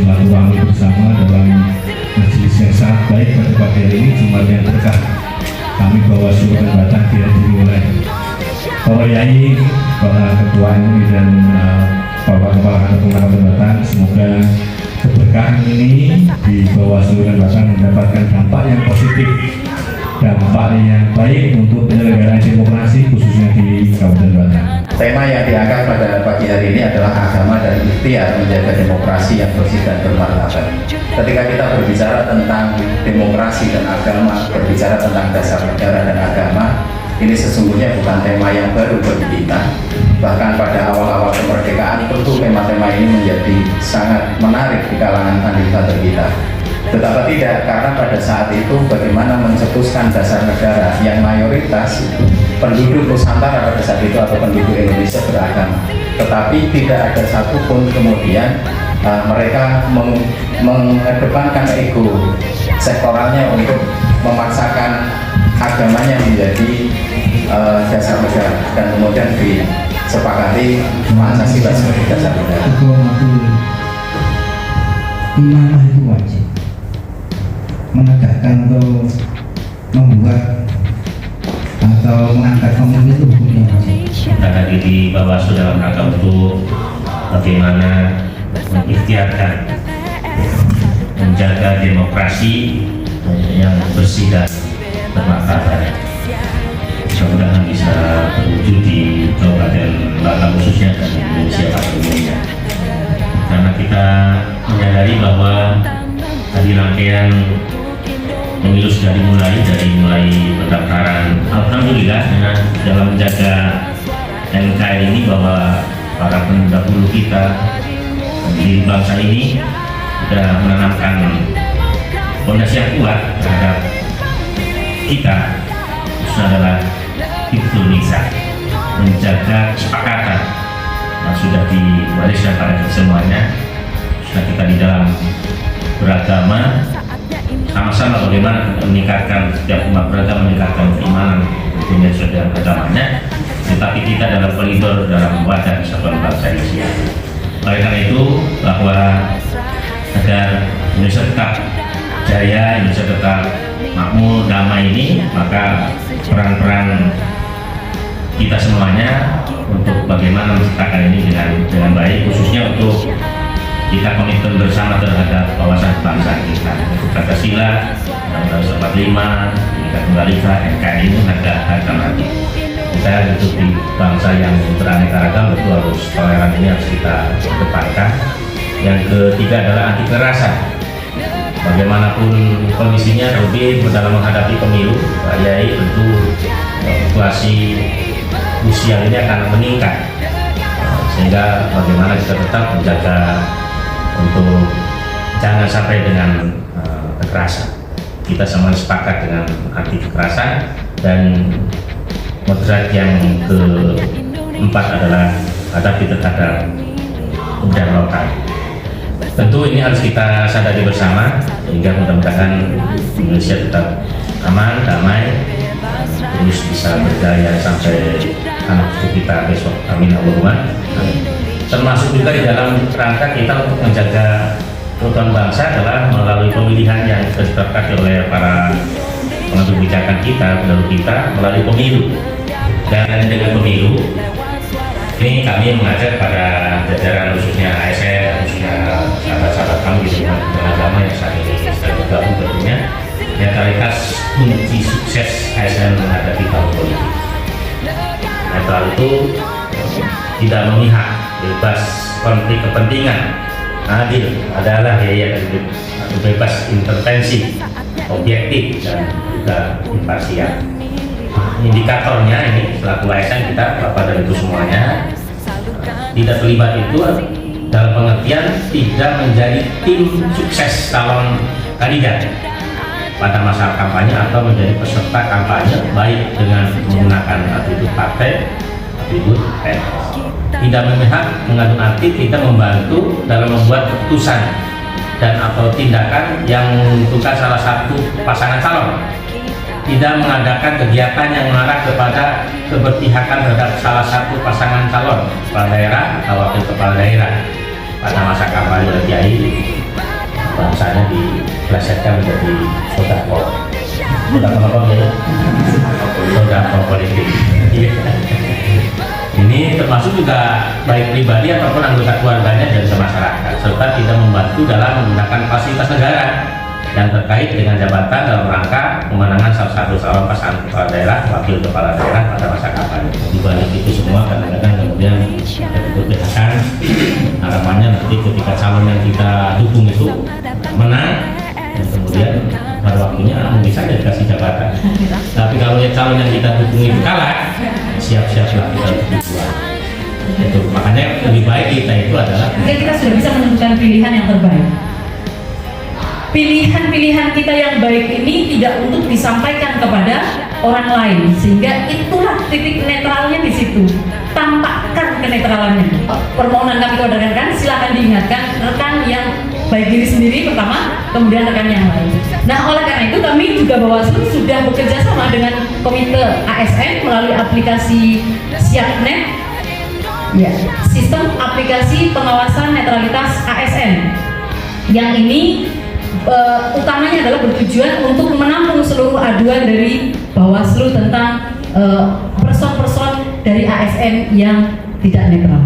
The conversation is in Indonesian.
bersilaturahmi bersama dalam majelis yang sangat baik pada pagi hari ini, Jumat yang berkah. Kami Bawaslu Kabupaten Batang dihadiri oleh para yai, para ketua MUI dan Bapak Kepala Kantor Kabupaten Batang. Semoga keberkahan ini di Bawaslu Kabupaten Batang mendapatkan dampak yang positif, dampak yang baik untuk penyelenggaraan demokrasi khususnya di Kabupaten Batang. Tema yang diangkat pada pagi hari ini adalah agama dan ikhtiar menjaga demokrasi yang bersih dan bermartabat. Ketika kita berbicara tentang demokrasi dan agama, berbicara tentang dasar negara dan agama, ini sesungguhnya bukan tema yang baru bagi kita. Bahkan pada awal-awal kemerdekaan tentu tema-tema ini menjadi sangat menarik di kalangan kader kita. Tetapi tidak, karena pada saat itu bagaimana mencetuskan dasar negara yang mayoritas penduduk Nusantara pada saat itu atau penduduk Indonesia beragama, tetapi tidak ada satupun kemudian mereka mengedepankan ego sektoralnya untuk memaksakan agamanya menjadi dasar negara dan kemudian disepakati Pancasila sebagai dasar negara. Imamah itu wajib menegakkan atau membuat atau mengangkat pemimpin itu hukumnya wajib. Kita hadir di Bawaslu dalam rangka untuk bagaimana mengikhtiarkan menjaga demokrasi yang bersih dan bermartabat. Mudah-mudahan bisa terwujud di Kabupaten Batang khususnya dan Indonesia pada umumnya. Karena kita menyadari bahwa tadi rangkaian pemilu sudah dimulai dari pendaftaran. Alhamdulillah dalam menjaga NKRI ini bahwa para pendahulu kita di bangsa ini sudah menanamkan fondasi yang kuat terhadap kita. Itu adalah Indonesia menjaga kesepakatan yang sudah diwariskan pada kita semuanya. Sudah kita di dalam beragama sama-sama bagaimana meningkatkan setiap umat beragama, meningkatkan keimanan tentunya sesuai dengan agamanya, tetapi kita dalam koridor dalam wadah kesatuan bangsa Indonesia. Oleh karena itu, bahwa agar Indonesia tetap jaya, Indonesia tetap makmur, damai ini, maka peran-peran kita semuanya untuk bagaimana menciptakan ini dengan baik, khususnya untuk kita komitmen bersama terhadap kawasan bangsa kita, Pancasila, Undang-Undang 45, Bhinneka Tunggal Ika, NKRI itu harga mati. Kita hidup di bangsa yang beraneka ragam, betul harus toleran ini harus kita kedepankan. Yang ketiga adalah anti kekerasan. Bagaimanapun kondisinya, terlebih dalam menghadapi pemilu, Yai tentu situasi usia ini akan meningkat, sehingga bagaimana kita tetap menjaga untuk jangan sampai dengan kekerasan. Kita sama sepakat dengan anti kekerasan, dan moderat yang keempat adalah hadapi terhadap bencana lokal. Tentu ini harus kita sadari bersama, sehingga mudah-mudahan Indonesia tetap aman, damai, terus bisa berjaya sampai anak cucu kita besok. Amin Allahumma. Termasuk juga di dalam rangka kita untuk menjaga keutuhan bangsa adalah melalui pemilihan yang disepakati oleh para penentu kebijakan kita, pendahulu kita, melalui pemilu. Dan dengan pemilu ini kami mengajak pada jajaran khususnya ASN, khususnya sahabat-sahabat kami di agama yang saat ini sedang bergabung tentunya, netralitas kunci sukses ASN menghadapi tahun politik. Netral itu tidak memihak, bebas konflik kepentingan, adil, adalah yang bebas intervensi, objektif dan juga imparsial. Indikatornya ini selaku ASN kita, Bapak dan Ibu semuanya, tidak terlibat itu dalam pengertian tidak menjadi tim sukses calon kandidat pada masa kampanye atau menjadi peserta kampanye, baik dengan menggunakan atribut partai, atribut tidak memihak, mengandung arti kita membantu dalam membuat keputusan dan atau tindakan yang menentukan salah satu pasangan calon, tidak mengadakan kegiatan yang mengarah kepada keberpihakan terhadap salah satu pasangan calon kepala daerah atau wakil kepala daerah pada masa kampanye oleh Kiai, misalnya dipelesetkan menjadi sodako apa ya? Sodako politik. Ini termasuk juga baik pribadi ataupun anggota keluarganya dan ke masyarakat, serta tidak membantu dalam menggunakan fasilitas negara yang terkait dengan jabatan dalam rangka pemenangan salah satu calon pasangan kepala daerah, wakil kepala daerah pada masa kampanye. Di balik itu semua kadang-kadang kemudian ada keberpihakan, harapannya nanti ketika calon yang kita dukung itu menang, dan kemudian pada waktunya mungkin saja dikasih jabatan. Tapi kalau calon yang kita dukung itu kalah, siap-siaplah kita untuk dibuat. Itu makanya lebih baik kita itu adalah kita sudah bisa menentukan pilihan yang terbaik. Pilihan-pilihan kita yang baik ini tidak untuk disampaikan kepada orang lain, sehingga itulah titik netralnya di situ. Tampakkan kenetralannya. Permohonan kami kepada rekan-rekan, silakan diingatkan rekan yang baik diri sendiri pertama, kemudian rekan yang lain. Nah, oleh karena itu kami juga Bawaslu sudah bekerja sama dengan Komite ASN melalui aplikasi SiapNet, ya, sistem aplikasi pengawasan netralitas ASN. Yang ini utamanya adalah bertujuan untuk menampung seluruh aduan dari Bawaslu tentang person-person dari ASN yang tidak netral.